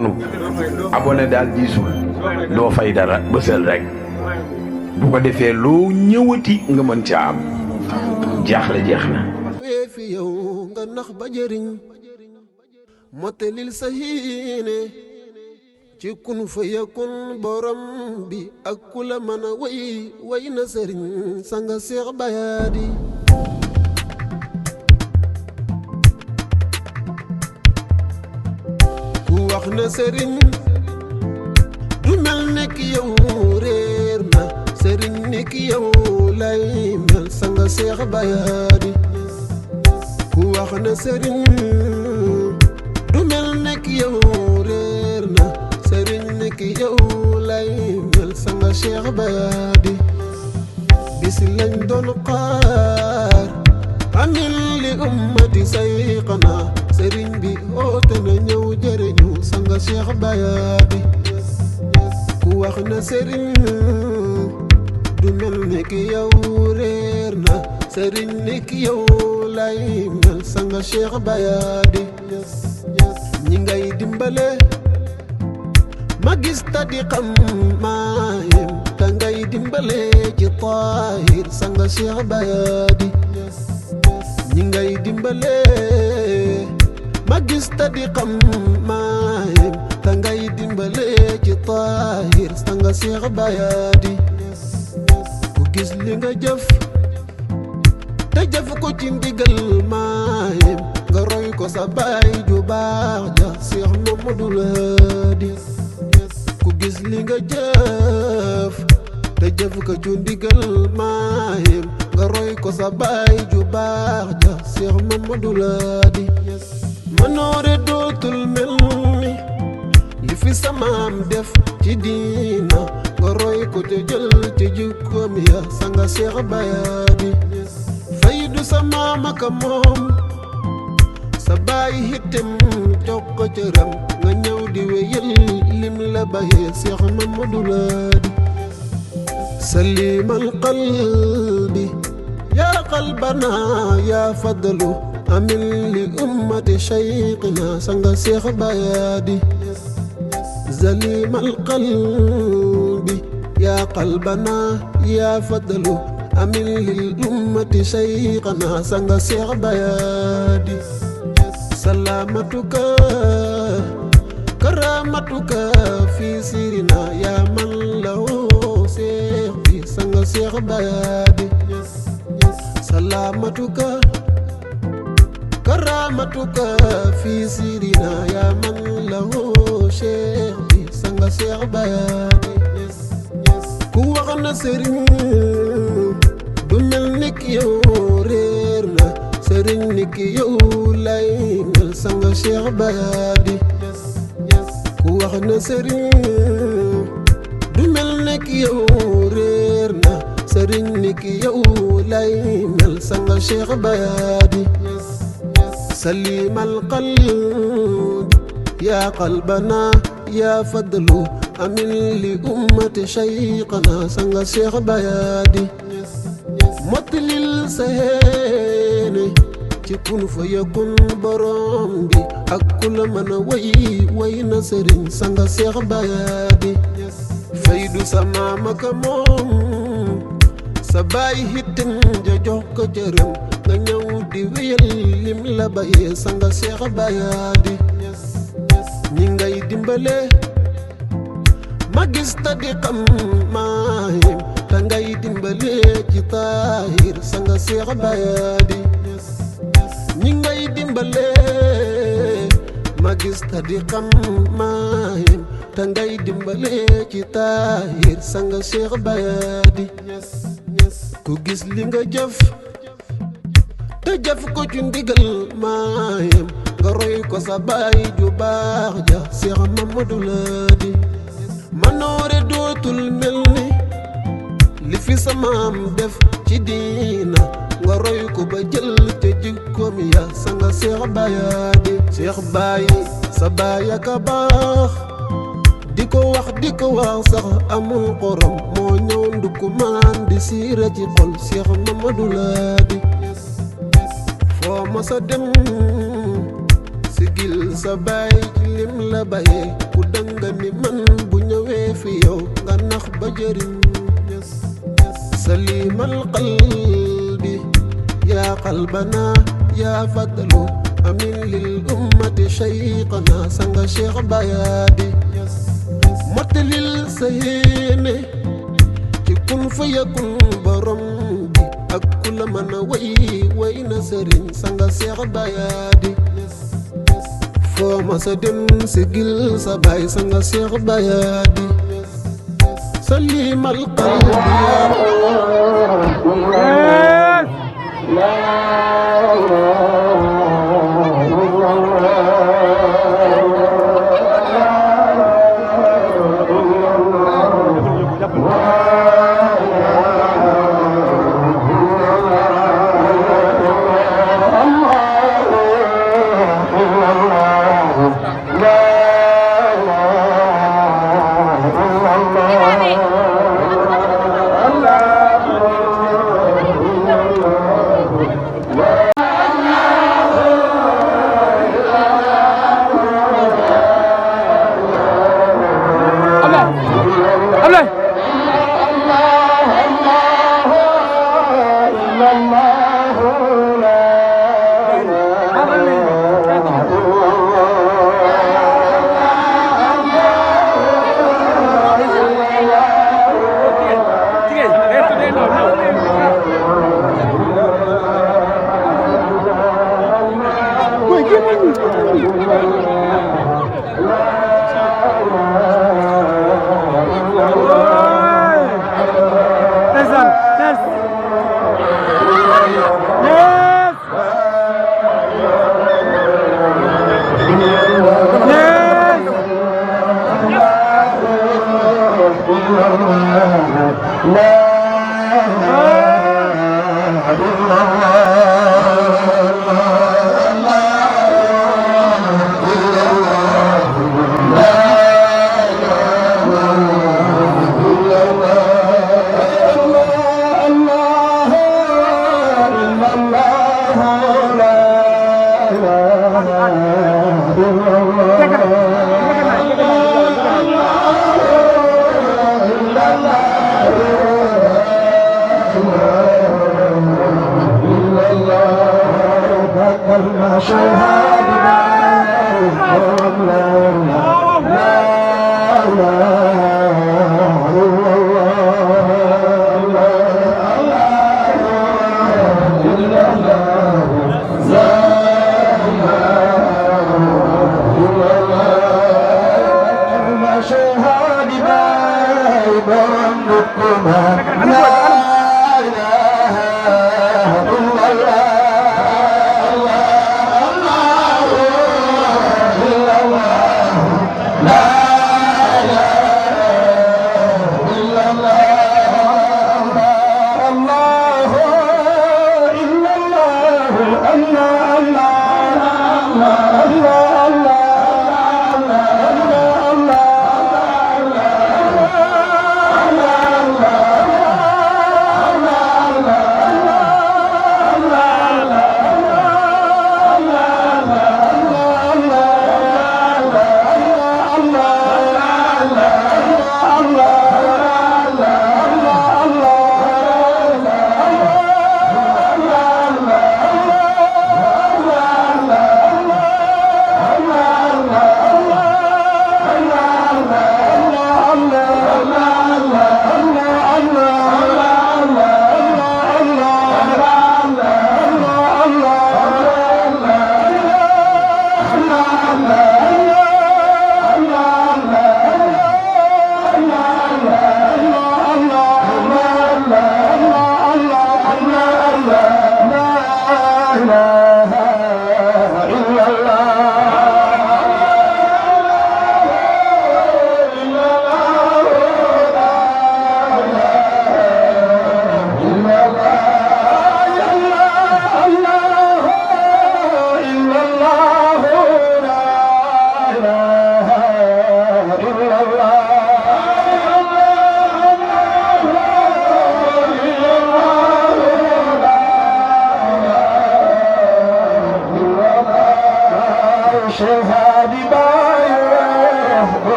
abonné daal diisul doo fay dara bësal rek bu ko defee loo ñëwati nga mën ca am jaaxle jeex na fi yow nga nax ba jëriñ motelil sa hiine ci kun fa yakun borom bi ak ku la mën a way na sëriñ sanga Seex Bayaadi ku wax na sëriñ du mel nekk yow réer na sëriñ nekk yow lay mel sanga Seex Bayaadi ku wax na sëriñ du mel nekk yow réer na sëriñ nekk yow lay mel sanga Seex Bayaadi bis lañ doon xaar amin li ummati sayxana sëriñ bi oote na ñëw jëriñu sanga Seex Bayaadi ku wax na sëriñ du mel nekk yow réer na sëriñ nekk yow lay mel sanga Seex Bayaadi ñi ngay dimbale ma gis ta di xam maayem ta ngay dimbale ci taahir sanga Seex Bayaadi ñi ngay dimbale ma gis ta di xam maayem ta ngay dimbale ci taahir sanga Seex Bayaadi ku gis li nga jëf te jëf ko ci ndigal maayem nga roy ko sa baay ju baax ja Seex Mamadu Laadi ku gis li nga jëf te jëf ko ci ndigal maayem nga roy ko sa baay ju baax ja Seex Mamadu Laadi manoore dootul mel ni li fi samaam def ci diina nga roy ko te jël te jikkoom ya sanga Seex Bayaadi faydu sa maama ka moom sa baay hittem jox ko cëram nga ñëw di wéyal lim la bayee Seex Mamadu Laadi salimal qalbi yaa qalbana yaa fadlu amin li ummati shaykhina sanga Seex Bayaadi zalimal qalbi yaa qalbana yaa fadlu amin lil ummati shaykhina sanga Seex Bayaadi salamatuka karamatuka fi sirina yaa man lahu seex bi sanga Seex Bayaadi salamatuka karamatuka fi sirina yaa man lahu seex bi sanga Seex Bayaadi ku wax na sëriñ du mel nik yow réer na sëriñ nik yow lay mel sanga Seex Bayaadi ku wax na sëriñ du mel nik yow réer na sëriñ nik yow lay mel sanga Seex Bayaadi salimal qalbi yaa qalbana yaa fadlu amin li ummati shaykhana sanga Seex Bayaadi motilil sa heene ci kun fa yakun borom bi ak ku la mën a way na sëriñ sanga Seex Bayaadi faydu sa maama ka moom sa baay hittim ja jox ko cëram nga ñëw di wéyal lim la bayee sanga Seex Bayaadi ñi ngay dimbale ma gis ta di xam maayem ta ngay dimbale ci taahir sanga Seex Bayaadi ñi ngay dimbale ma gis ta di xam maayem ta ngay dimbale ci taahir sanga Seex Bayaadi ku gis li nga jëf te jëf ko ci ndigal maayem nga roy ko sa baay ju baax ja Seex Mamadu Laadi manoore dootul mel ni li fi sa maam def ci diina nga roy ko ba jël te jikkoom ya sanga Seex Bayaadi Seex baay sa baay aka baax di ko wax sax amul xorom moo ñëw ndukumaan di siira ci xol Seex Mamadu Laadi foo ma sa dem sigil sa baay lim la bàyyee ku danga ni man bu ñëwee fi yow nga nax ba jëriñ salimal qalbi yaa qalbana yaa fadlu amin lil ummati cheikhana sanga cheikh bayadi mottalil sa yéene ci kun fa yakun borom bi ak ku la mën a way na sëriñ sanga cheikh bayadi foo ma sa dem sigil sa baay sanga cheikh bayadi salimal qalbi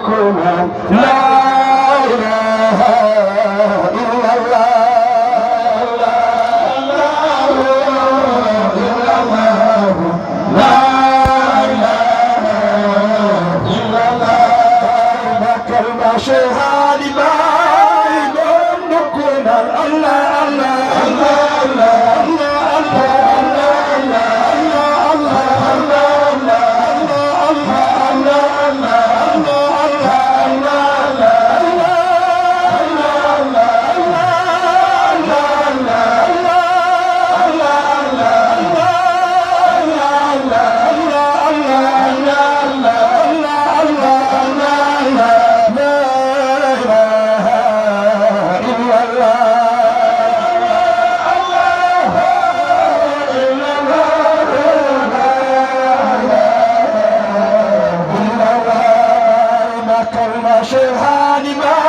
لا إله إلا الله شهاد باي نكون الله الله الله شهاد باي